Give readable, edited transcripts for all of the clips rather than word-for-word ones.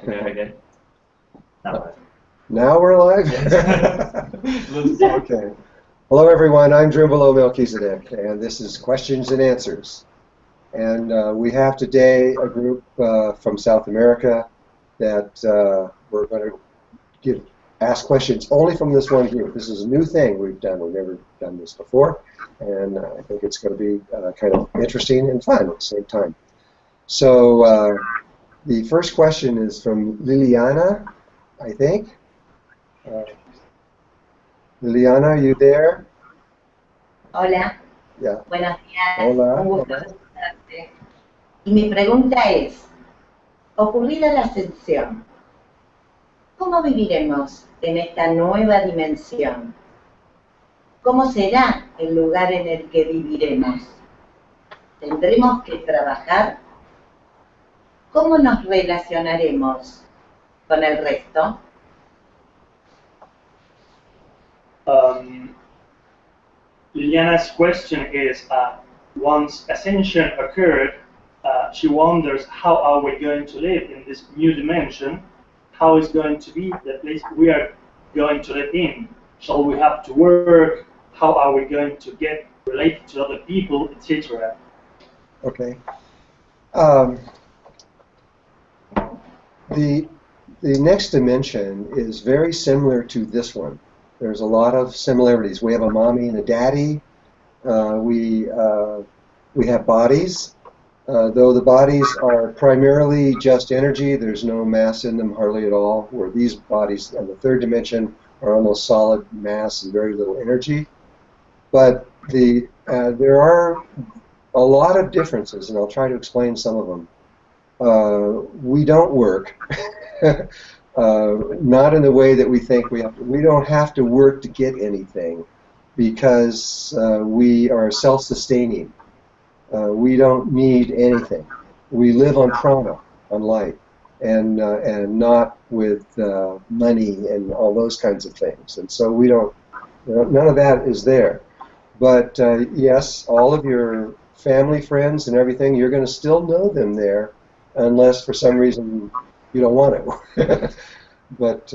Again. Now we're live? Okay. Hello everyone, I'm Drunvalo Melchizedek, and this is Questions and Answers. And we have today a group from South America that we're going to ask questions only from this one group. This is a new thing we've done. We've never done this before, and I think it's going to be kind of interesting and fun at the same time. So the first question is from Liliana, I think. Liliana, are you there? Hola. Yeah. Buenos días. Hola. Un gusto saludarte. Y mi pregunta es, ocurrida la ascensión, ¿cómo viviremos en esta nueva dimensión? ¿Cómo será el lugar en el que viviremos? ¿Tendremos que trabajar? ¿Cómo nos relacionaremos con el resto? Liliana's question is, once ascension occurred, she wonders how are we going to live in this new dimension, how is going to be the place we are going to live in. Shall we have to work? How are we going to get related to other people, etc.? Okay. The next dimension is very similar to this one. There's a lot of similarities. We have a mommy and a daddy. We have bodies, though the bodies are primarily just energy. There's no mass in them hardly at all, where these bodies in the third dimension are almost solid mass and very little energy. But there are a lot of differences, and I'll try to explain some of them. We don't work. Not in the way that we think we have to. We don't have to work to get anything because we are self-sustaining. We don't need anything. We live on prana, on light, and not with money and all those kinds of things. And so we don't. None of that is there. But yes, all of your family, friends, and everything, you're going to still know them there, unless for some reason you don't want to. But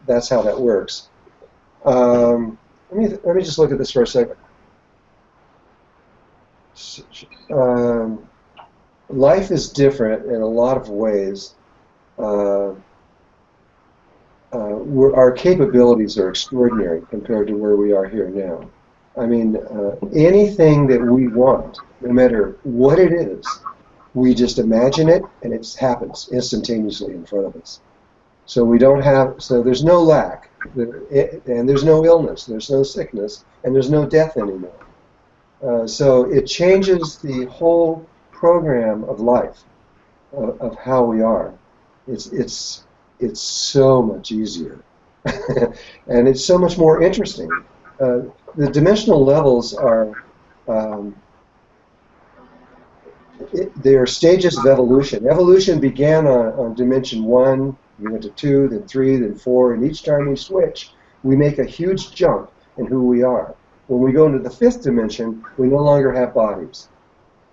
that's how that works. Let me just look at this for a second. Life is different in a lot of ways. Our capabilities are extraordinary compared to where we are here now. I mean, anything that we want, no matter what it is, we just imagine it, and it happens instantaneously in front of us. So we don't have, so there's no lack, and there's no illness, there's no sickness, and there's no death anymore. So it changes the whole program of life, of how we are. It's so much easier, and it's so much more interesting. The dimensional levels are. They are stages of evolution. Evolution began on dimension 1, we went to 2, then 3, then 4, and each time we switch, we make a huge jump in who we are. When we go into the 5th dimension, we no longer have bodies.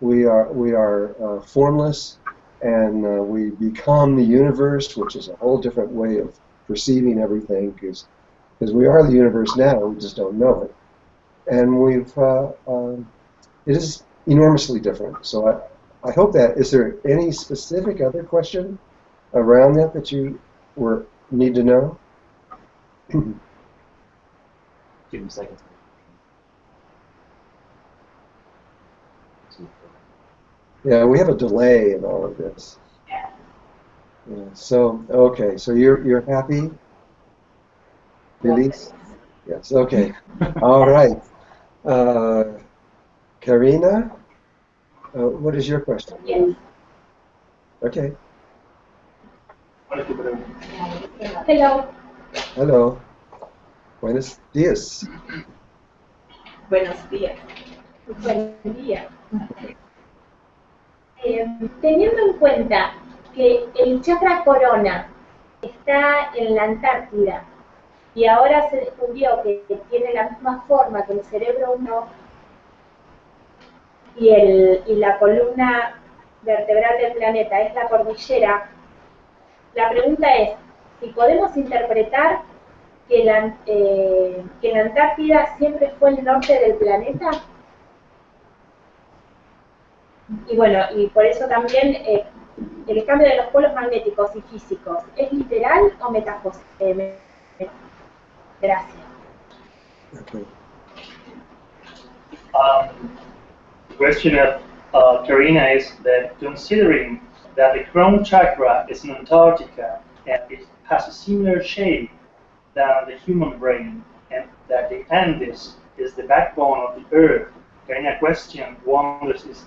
We are formless, and we become the universe, which is a whole different way of perceiving everything, because we are the universe now, we just don't know it. And it is enormously different. So I hope that, is there any specific other question around that you need to know? Give me a second. Yeah, we have a delay in all of this. Yeah, so, okay, so you're happy? Feliz? Yes, okay. All right. Karina? What is your question? Yes. Okay. Hello. Hello. Buenos días. Buenos días. Buen día. Teniendo en cuenta que el chakra corona está en la Antártida y ahora se descubrió que tiene la misma forma que el cerebro humano y la columna vertebral del planeta es la cordillera, la pregunta es, si podemos interpretar que la Antártida siempre fue el norte del planeta. Y bueno, y por eso también el cambio de los polos magnéticos y físicos, ¿es literal o metafórico? Gracias. Okay. The question of Karina is that considering that the crown chakra is in Antarctica and it has a similar shape than the human brain, and that the Andes is the backbone of the Earth, Karina question wonders is,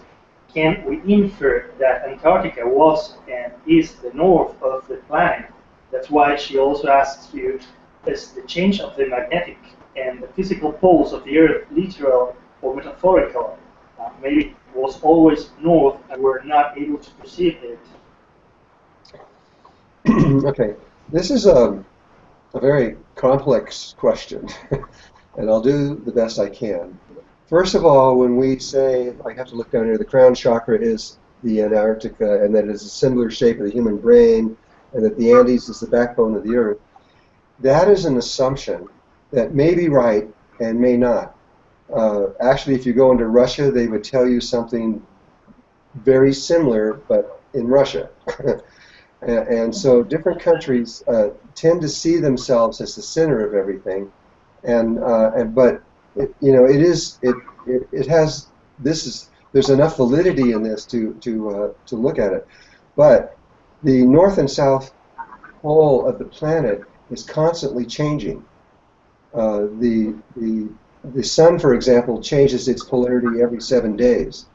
can we infer that Antarctica was and is the north of the planet? That's why she also asks you, is the change of the magnetic and the physical poles of the Earth literal or metaphorical? Maybe it was always north and we're not able to perceive it. Okay, this is a very complex question, and I'll do the best I can. First of all, when we say, I have to look down here, the crown chakra is the Antarctica, and that it is a similar shape of the human brain, and that the Andes is the backbone of the Earth, that is an assumption that may be right and may not. Actually, if you go into Russia, they would tell you something very similar, but in Russia. And so different countries tend to see themselves as the center of everything, but there's enough validity in this to look at it. But the north and south pole of the planet is constantly changing. The sun, for example, changes its polarity every 7 days,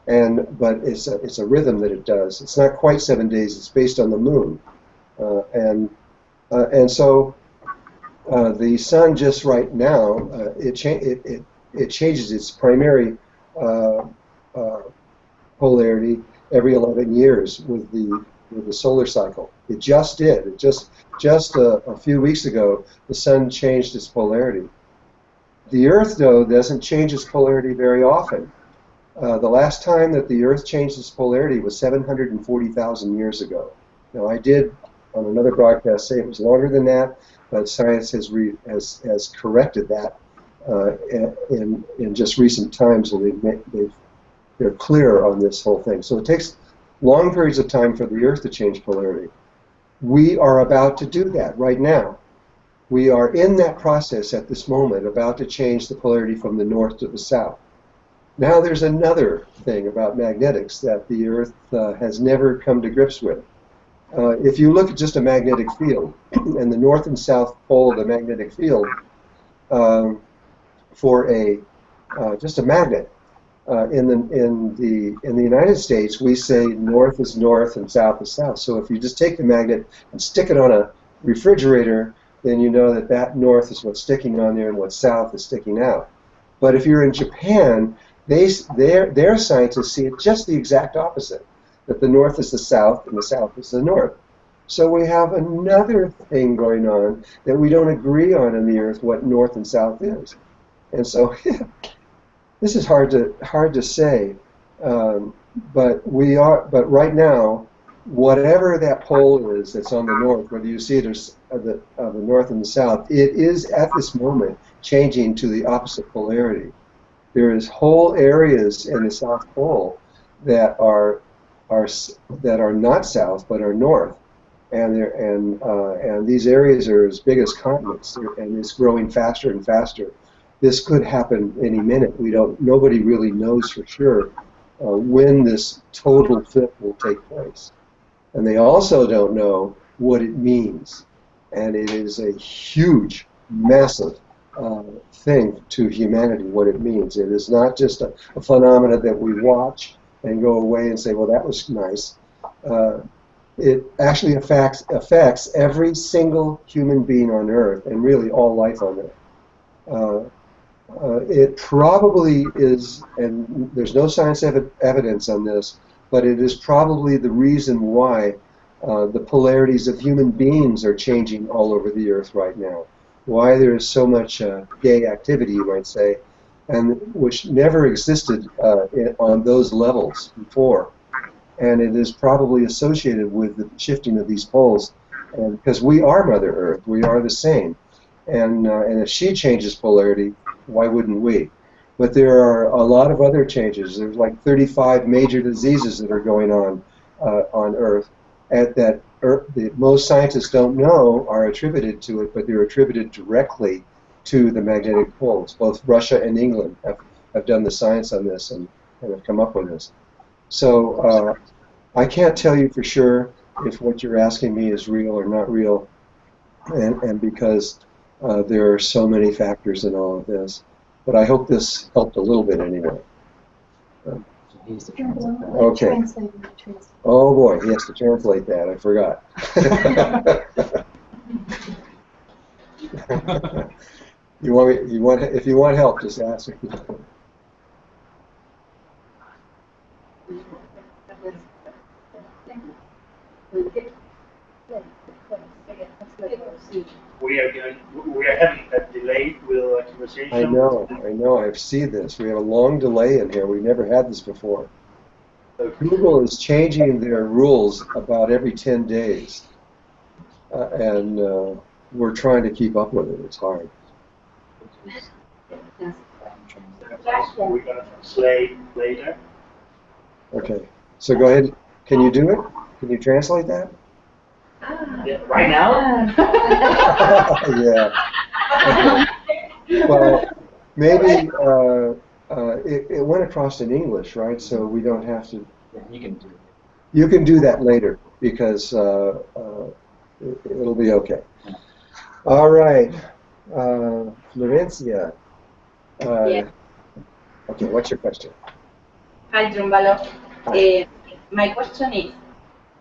but it's a rhythm that it does. It's not quite 7 days. It's based on the moon, and so the sun just right now it changes its primary polarity every 11 years with the solar cycle. It just did. It just a few weeks ago, the sun changed its polarity. The Earth, though, doesn't change its polarity very often. The last time that the Earth changed its polarity was 740,000 years ago. Now, I did on another broadcast say it was longer than that, but science has corrected that in just recent times, and they're clear on this whole thing. So it takes long periods of time for the Earth to change polarity. We are about to do that right now. We are in that process at this moment, about to change the polarity from the north to the south. Now there's another thing about magnetics that the Earth has never come to grips with. If you look at just a magnetic field, and the north and south pole of the magnetic field for just a magnet, in the United States, we say north is north and south is south. So if you just take the magnet and stick it on a refrigerator, then you know that north is what's sticking on there and what south is sticking out. But if you're in Japan, their scientists see it just the exact opposite, that the north is the south and the south is the north. So we have another thing going on that we don't agree on in the Earth, what north and south is. And so this is hard to say, but right now, whatever that pole is that's on the north, whether you see it as the north and the south, it is at this moment changing to the opposite polarity. There is whole areas in the South Pole that are not south but are north, and these areas are as big as continents, and it's growing faster and faster. This could happen any minute. Nobody really knows for sure when this total flip will take place, and they also don't know what it means, and it is a huge, massive thing to humanity, what it means. It is not just a phenomena that we watch and go away and say, well, that was nice. It actually affects every single human being on Earth, and really all life on Earth. It probably is, and there's no science evidence on this, but it is probably the reason why the polarities of human beings are changing all over the Earth right now. Why there is so much gay activity, you might say, and which never existed on those levels before. And it is probably associated with the shifting of these poles and because we are Mother Earth, we are the same, and if she changes polarity, why wouldn't we? But there are a lot of other changes. There's like 35 major diseases that are going on Earth, that most scientists don't know are attributed to it, but they're attributed directly to the magnetic poles. Both Russia and England have done the science on this and have come up with this. So I can't tell you for sure if what you're asking me is real or not real, and because there are so many factors in all of this. But I hope this helped a little bit anyway. Okay. Oh boy, he has to translate that. I forgot. If you want help, just ask me. We are having a delay with our conversation. I know, I've seen this. We have a long delay in here. We've never had this before. Google is changing their rules about every 10 days. And we're trying to keep up with it. It's hard. We're going to translate later. Okay. So go ahead. Can you do it? Can you translate that? Yeah, right now? Yeah. Okay. Well, maybe it went across in English, right? So we don't have to. Yeah, you can do it. You can do that later because it'll be okay. All right, Florencia. Yes. Okay, what's your question? Hi, Drunvalo. My question is,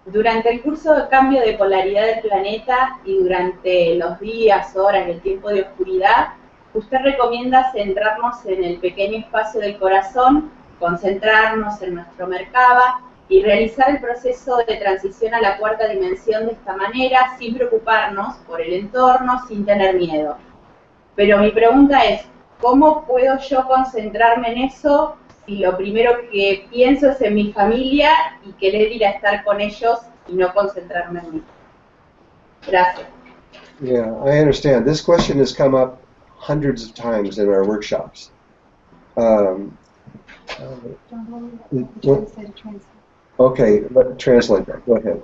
durante el curso de cambio de polaridad del planeta y durante los días, horas, el tiempo de oscuridad, ¿usted recomienda centrarnos en el pequeño espacio del corazón, concentrarnos en nuestro Merkaba y realizar el proceso de transición a la cuarta dimensión de esta manera, sin preocuparnos por el entorno, sin tener miedo? Pero mi pregunta es, ¿cómo puedo yo concentrarme en eso si lo primero que pienso es en mi familia y querer ir a estar con ellos y no concentrarme en mí? Gracias. Yeah, I understand. This question has come up hundreds of times in our workshops. Okay, translate that. Go ahead.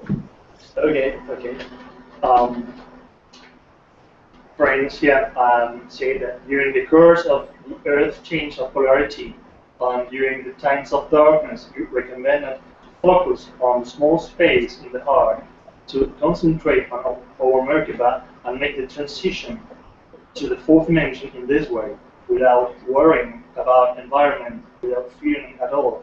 Okay. Friends here say that during the course of the Earth change of polarity, during the times of darkness, you recommend to focus on small space in the heart, to concentrate on our Merkaba and make the transition to the fourth dimension in this way, without worrying about environment, without fearing at all.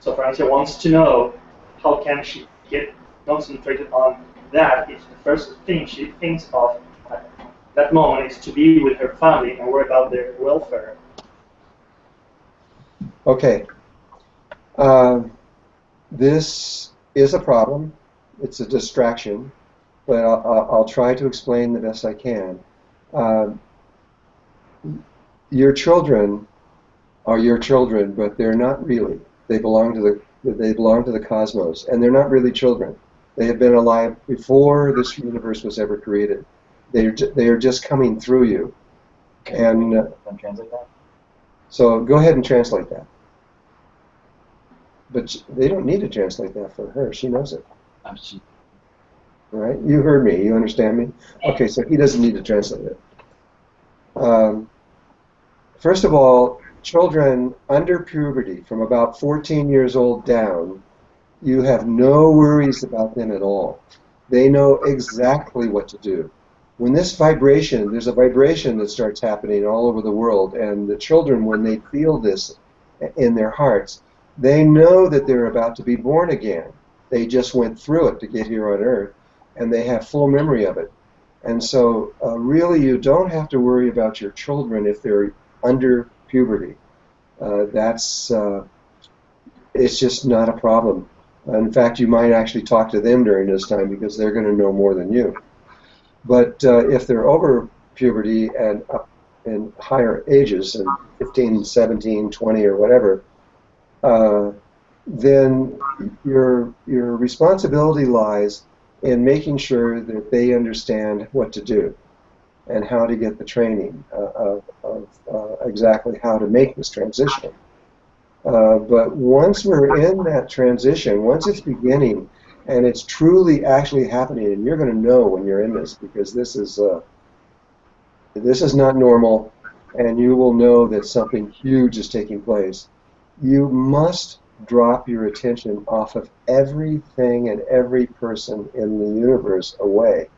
So Francia wants to know how can she get concentrated on that if the first thing she thinks of at that moment is to be with her family and worry about their welfare. Okay. This is a problem. It's a distraction, but I'll try to explain the best I can. Your children are your children, but they're not really. They belong to the cosmos, and they're not really children. They have been alive before this universe was ever created. They are just coming through you. And translate that. So go ahead and translate that. But they don't need to translate that for her. She knows it. Right? You heard me. You understand me? Okay, so he doesn't need to translate it. First of all, children under puberty, from about 14 years old down, you have no worries about them at all. They know exactly what to do. When this vibration, there's a vibration that starts happening all over the world, and the children, when they feel this in their hearts, they know that they're about to be born again. They just went through it to get here on Earth, and they have full memory of it. And so really you don't have to worry about your children if they're under puberty. It's just not a problem. In fact, you might actually talk to them during this time because they're going to know more than you. But if they're over puberty and up in higher ages, and 15, 17, 20, or whatever, then your responsibility lies in making sure that they understand what to do and how to get the training of exactly how to make this transition. But once we're in that transition, once it's beginning and it's truly actually happening, and you're going to know when you're in this, because this is not normal, and you will know that something huge is taking place. You must drop your attention off of everything and every person in the universe away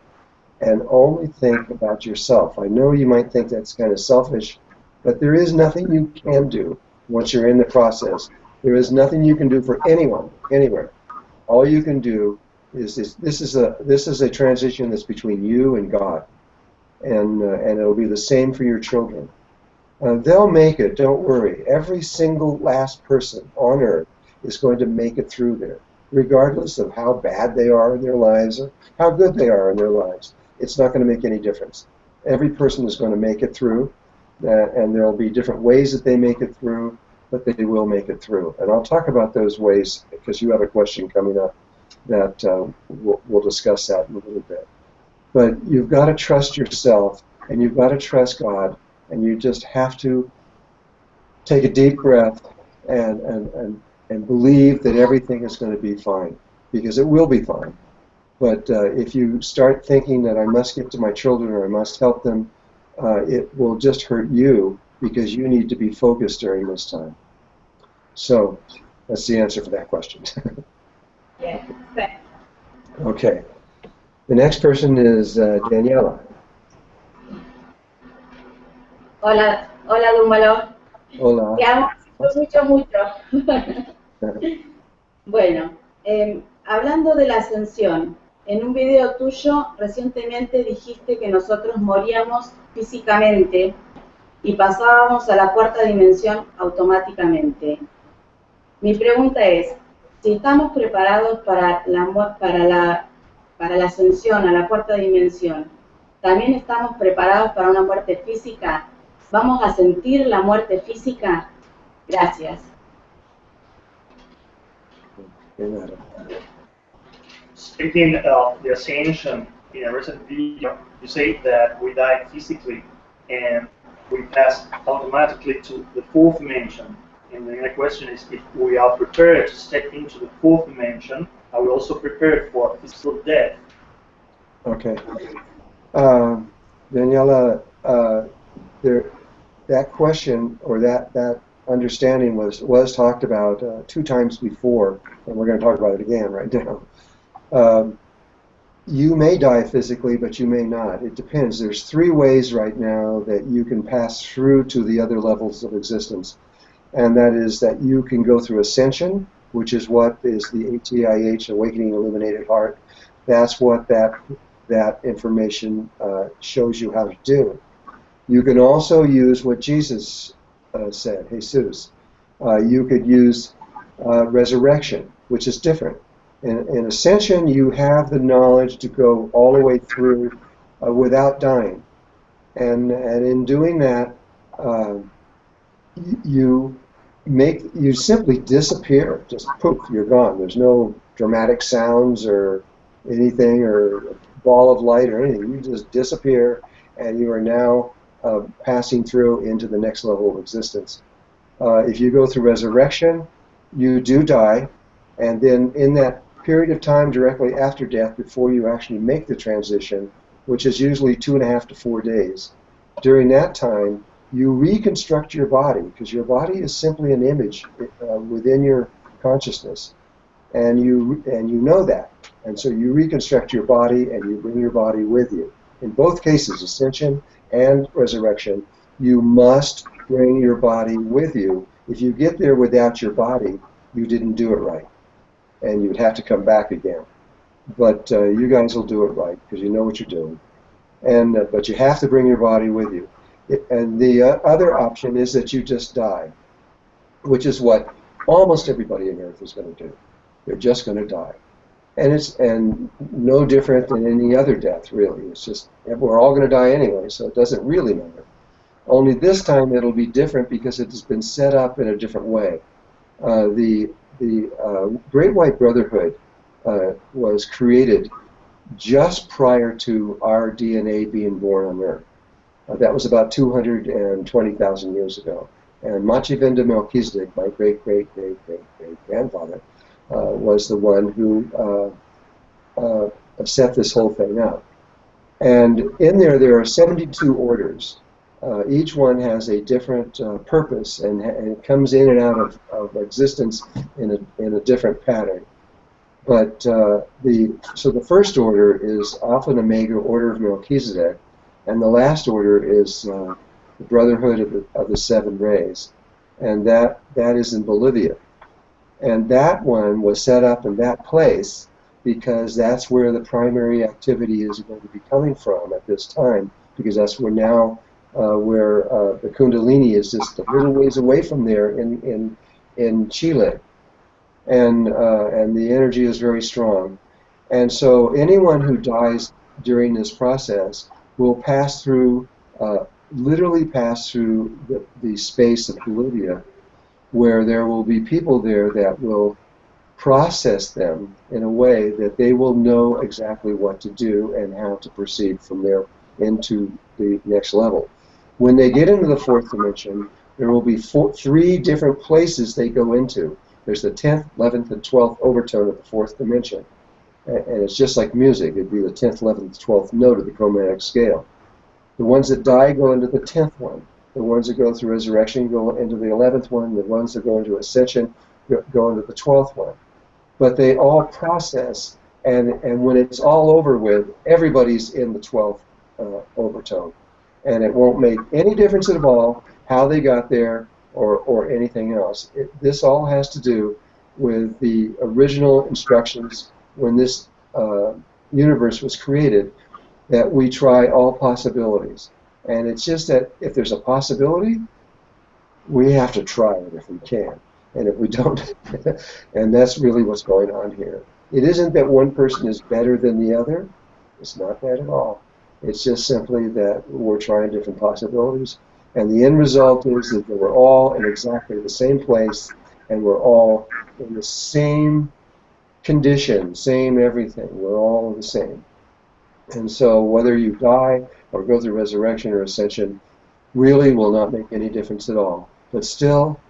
and only think about yourself. I know you might think that's kind of selfish, but there is nothing you can do once you're in the process. There is nothing you can do for anyone, anywhere. All you can do is this is a transition that's between you and God, and it'll be the same for your children. They'll make it, don't worry. Every single last person on earth is going to make it through there, regardless of how bad they are in their lives or how good they are in their lives. It's not going to make any difference. Every person is going to make it through, and there will be different ways that they make it through, but they will make it through. And I'll talk about those ways because you have a question coming up that we'll discuss that in a little bit. But you've got to trust yourself, and you've got to trust God, and you just have to take a deep breath and believe that everything is going to be fine, because it will be fine. But if you start thinking that I must get to my children or I must help them, it will just hurt you because you need to be focused during this time. So that's the answer for that question. Yes, thanks. Okay. The next person is Daniela. Hola, hola Drunvalo. Hola. Te amo mucho. Bueno, hablando de la ascensión, en un video tuyo recientemente dijiste que nosotros moríamos físicamente y pasábamos a la cuarta dimensión automáticamente. Mi pregunta es, si estamos preparados para la ascensión a la cuarta dimensión, ¿también estamos preparados para una muerte física? ¿Vamos a sentir la muerte física? Gracias. Speaking of the ascension, in a recent video, you say that we die physically and we pass automatically to the fourth dimension. And then the question is if we are prepared to step into the fourth dimension, are we also prepared for physical death? Okay. Daniela, that question or that understanding was talked about 2 times before, and we're going to talk about it again right now. You may die physically, but you may not. It depends. There's 3 ways right now that you can pass through to the other levels of existence, and that is that you can go through ascension, which is what is the ATIH, Awakening Illuminated Heart. That's what that information shows you how to do. You can also use what Jesus said, Jesus. You could use resurrection, which is different. In ascension, you have the knowledge to go all the way through without dying. And in doing that, you simply disappear. Just poof, you're gone. There's no dramatic sounds or anything or ball of light or anything. You just disappear, and you are now passing through into the next level of existence. If you go through resurrection, you do die, and then in that period of time directly after death, before you actually make the transition, which is usually 2.5 to 4 days, during that time, you reconstruct your body, because your body is simply an image within your consciousness, and you know that, and so you reconstruct your body and you bring your body with you. In both cases, ascension and resurrection, you must bring your body with you. If you get there without your body, you didn't do it right, and you'd have to come back again. But you guys will do it right because you know what you're doing. And but you have to bring your body with you. And the other option is that you just die, which is what almost everybody on Earth is going to do. They're just going to die, and it's no different than any other death, really. It's just we're all going to die anyway, so it doesn't really matter. Only this time it'll be different because it has been set up in a different way. The Great White Brotherhood was created just prior to our DNA being born on Earth. That was about 220,000 years ago. And Melchizedek Melchizedek, my great-great-great-great-great-grandfather, was the one who set this whole thing up. And in there are 72 orders. Each one has a different purpose, and it comes in and out of existence in a different pattern. But so the first order is Alpha and Omega, Order of Melchizedek, and the last order is the Brotherhood of the Seven Rays, and that is in Bolivia. And that one was set up in that place because that's where the primary activity is going to be coming from at this time, because that's where now where the Kundalini is just a little ways away from there in Chile, and the energy is very strong. And so anyone who dies during this process will pass through, literally pass through the space of Bolivia, where there will be people there that will process them in a way that they will know exactly what to do and how to proceed from there into the next level. When they get into the fourth dimension, there will be three different places they go into. There's the 10th, 11th, and 12th overtone of the fourth dimension. And it's just like music. It'd be the 10th, 11th, 12th note of the chromatic scale. The ones that die go into the 10th one. The ones that go through resurrection go into the 11th one. The ones that go into ascension go into the 12th one. But they all process, and when it's all over with, everybody's in the 12th overtone. And it won't make any difference at all how they got there or anything else. This all has to do with the original instructions when this universe was created, that we try all possibilities. And it's just that if there's a possibility, we have to try it if we can. And if we don't, and that's really what's going on here. It isn't that one person is better than the other. It's not that at all. It's just simply that we're trying different possibilities. And the end result is that we're all in exactly the same place, and we're all in the same condition, same everything. We're all the same. And so whether you die or go through resurrection or ascension really will not make any difference at all. But still,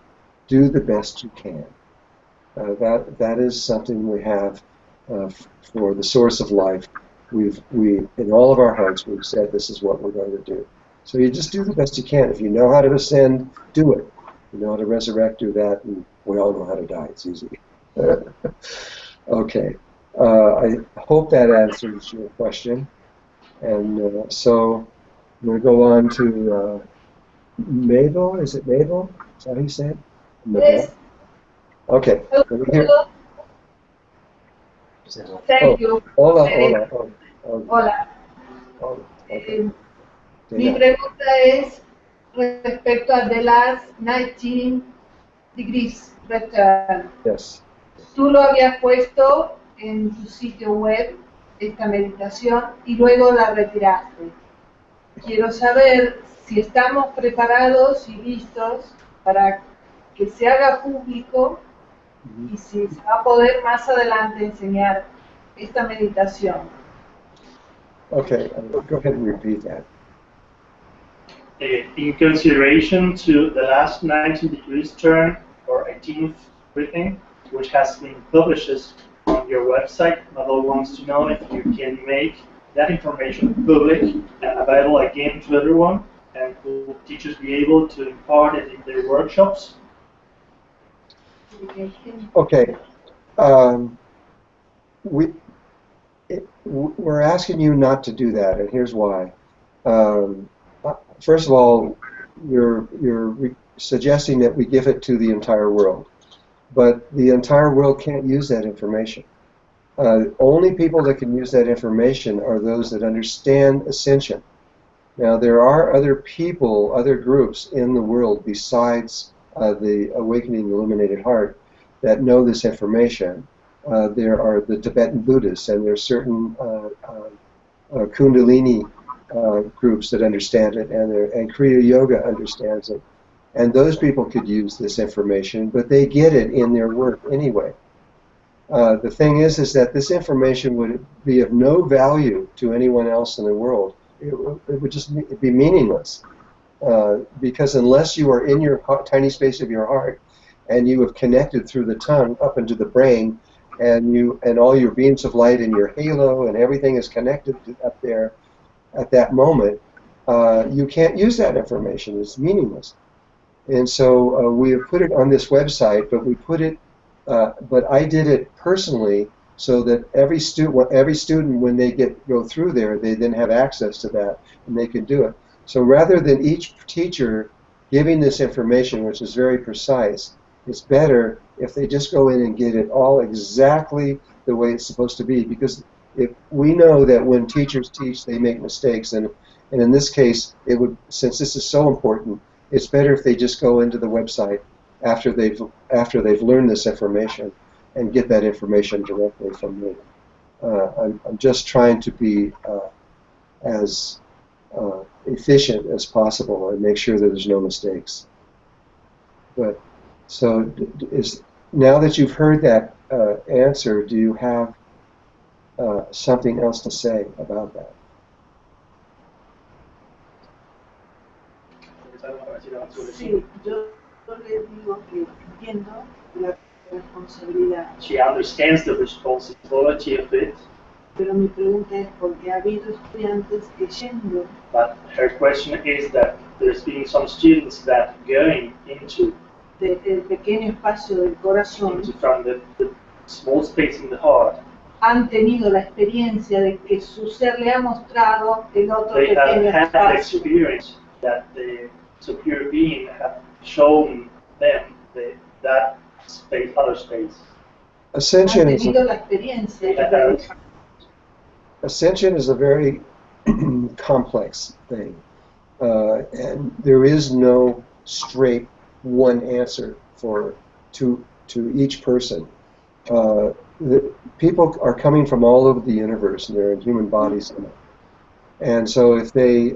do the best you can. That is something we have for the source of life. We in all of our hearts, we've said this is what we're going to do. So you just do the best you can. If you know how to ascend, do it. If you know how to resurrect, do that. And we all know how to die. It's easy. Okay. I hope that answers your question. And so I'm going to go on to Mabel. Is it Mabel? Is that how you say it? Yes. Okay. Thank you. Hola. Hola. Okay. Mi pregunta es respecto a the last 19 degrees return. Yes. Tú lo habías puesto en tu sitio web, esta meditación, y luego la retiraste. Quiero saber si estamos preparados y listos para que se haga público y si se va a poder más adelante enseñar esta meditación. Okay, go ahead and repeat that. In consideration to the last 19 degrees turn or 18th reading, which has been published on your website, Mabel wants to know if you can make that information public and available again to everyone, and will teachers be able to impart it in their workshops? Okay. We're asking you not to do that, and here's why. First of all, you're suggesting that we give it to the entire world, but the entire world can't use that information. Only people that can use that information are those that understand ascension. Now, there are other people, other groups in the world besides the Awakening Illuminated Heart that know this information. There are the Tibetan Buddhists, and there are certain Kundalini groups that understand it, and Kriya Yoga understands it. And those people could use this information, but they get it in their work anyway. The thing is that this information would be of no value to anyone else in the world. It would just be meaningless. Because unless you are in your tiny space of your heart and you have connected through the tongue up into the brain, and all your beams of light and your halo and everything is connected up there at that moment, you can't use that information. It's meaningless. And so we have put it on this website, but we put it, but I did it personally so that every student when they go through there, they then have access to that and they can do it. So rather than each teacher giving this information, which is very precise, it's better if they just go in and get it all exactly the way it's supposed to be. Because if we know that when teachers teach, they make mistakes, and in this case, since this is so important, it's better if they just go into the website after they've learned this information and get that information directly from me. I'm just trying to be as efficient as possible and make sure that there's no mistakes. But so now that you've heard that answer, do you have something else to say about that? Sí, yo le digo que entiendo la responsabilidad. She understands the responsibility of it. Pero mi pregunta es porque ha habido estudiantes que yendo But her question is that there's been some students that going into del pequeño espacio del corazón from the small space in the heart, han tenido la experiencia de que su ser le ha mostrado el otro they pequeño have had the espacio. experience that the superior being have shown them that space, other space. Ascension Han is tenido la experiencia Ascension is a very complex thing, and there is no straight one answer to each person. People are coming from all over the universe, and they're in human bodies, and so if they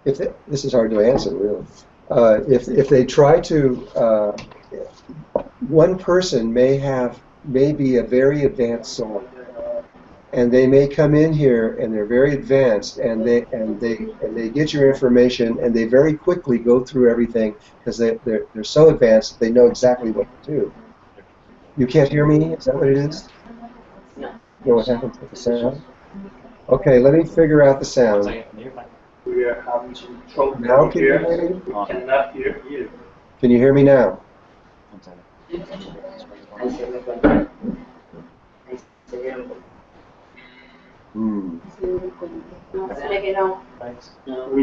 this is hard to answer, really. If they try to, one person may be a very advanced soul, and they may come in here and they're very advanced, and they get your information, and they very quickly go through everything because they're so advanced that they know exactly what to do. You can't hear me? Is that what it is? No. You know what happens with the sound? Okay, let me figure out the sound. We are having some trouble Now can you here. hear me? We cannot hear you. Can you hear me now? We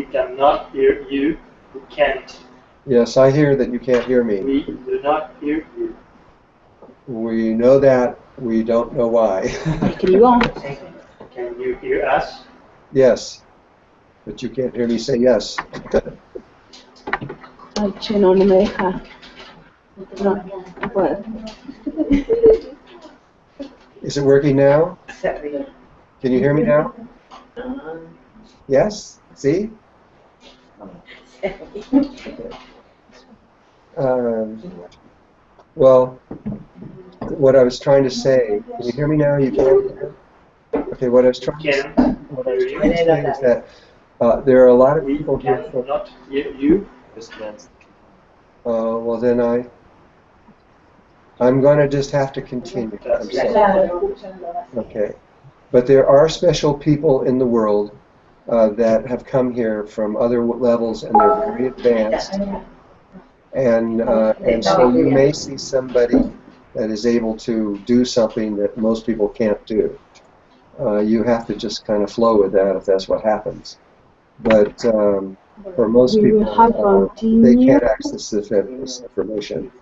cannot hear you. We can't. Yes, I hear that you can't hear me. We do not hear you. We know that. We don't know why. Can you hear us? Yes, but you can't hear me say yes. Ay, che, no me deja. No, no puedo. Is it working now? Can you hear me now? Yes? See? Well, what I was trying to say, can you hear me now? You can't? Okay, what I was trying to say is that there are a lot of people here. We cannot hear you. Well, then I'm going to just have to continue. I'm sorry. Okay. But there are special people in the world that have come here from other levels, and they're very advanced. And so you may see somebody that is able to do something that most people can't do. You have to just kind of flow with that if that's what happens. But for most people, they can't access this information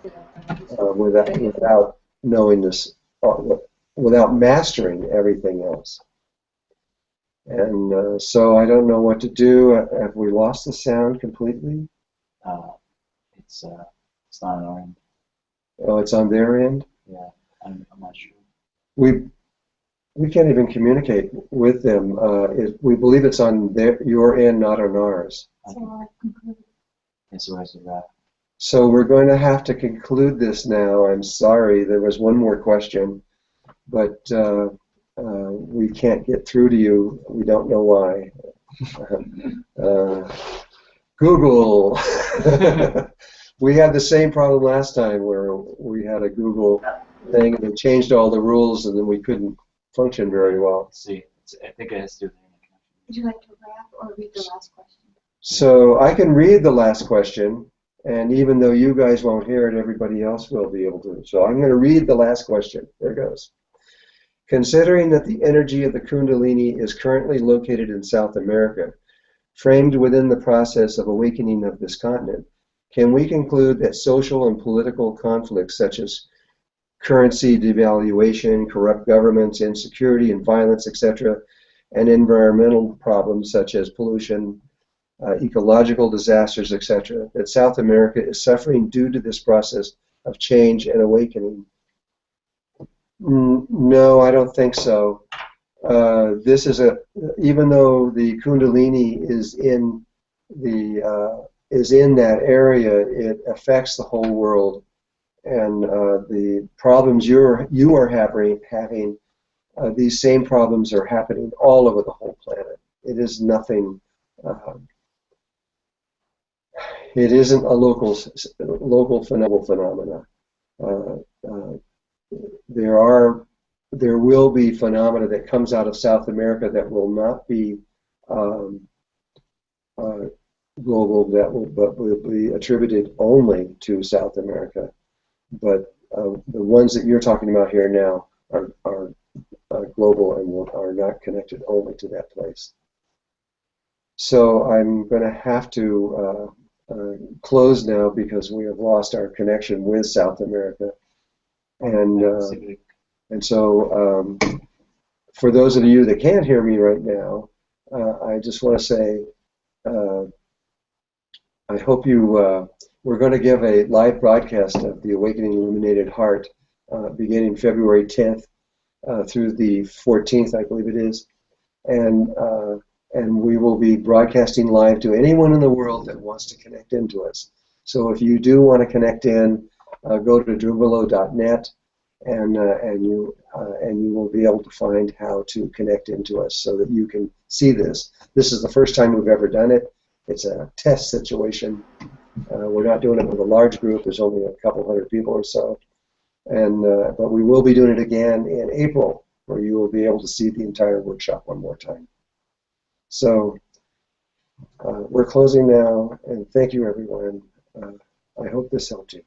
without knowing this, without mastering everything else. And so I don't know what to do. Have we lost the sound completely? It's not on our end. Oh, it's on their end? Yeah, I'm not sure. We can't even communicate with them. We believe it's on your end, not on ours. It's the rest of that. So we're going to have to conclude this now. I'm sorry, there was one more question, but we can't get through to you. We don't know why. Google. We had the same problem last time where we had a Google thing and they changed all the rules and then we couldn't function very well. Let's see. I think it has to do with internet connection. Would you like to wrap or read the last question? So I can read the last question, and even though you guys won't hear it, everybody else will be able to. So I'm going to read the last question. There it goes. Considering that the energy of the Kundalini is currently located in South America, framed within the process of awakening of this continent, can we conclude that social and political conflicts such as currency devaluation, corrupt governments, insecurity and violence, etc., and environmental problems such as pollution, ecological disasters, etc., that South America is suffering due to this process of change and awakening? No, I don't think so. This is even though the Kundalini is in that area, it affects the whole world, and the problems you are having these same problems are happening all over the whole planet. It is nothing. It isn't a local phenomena. There will be phenomena that comes out of South America that will not be global, but will be attributed only to South America. But the ones that you're talking about here now are global and are not connected only to that place. So I'm going to have to close now because we have lost our connection with South America. And so for those of you that can't hear me right now, I just want to say I hope you, we're going to give a live broadcast of the Awakening Illuminated Heart beginning February 10th through the 14th, I believe it is. And we will be broadcasting live to anyone in the world that wants to connect into us. So if you do want to connect in, go to drunvalo.net and you will be able to find how to connect into us so that you can see this. This is the first time we've ever done it. It's a test situation. We're not doing it with a large group. There's only a couple hundred people or so. But we will be doing it again in April, where you will be able to see the entire workshop one more time. So we're closing now, and thank you, everyone. I hope this helped you.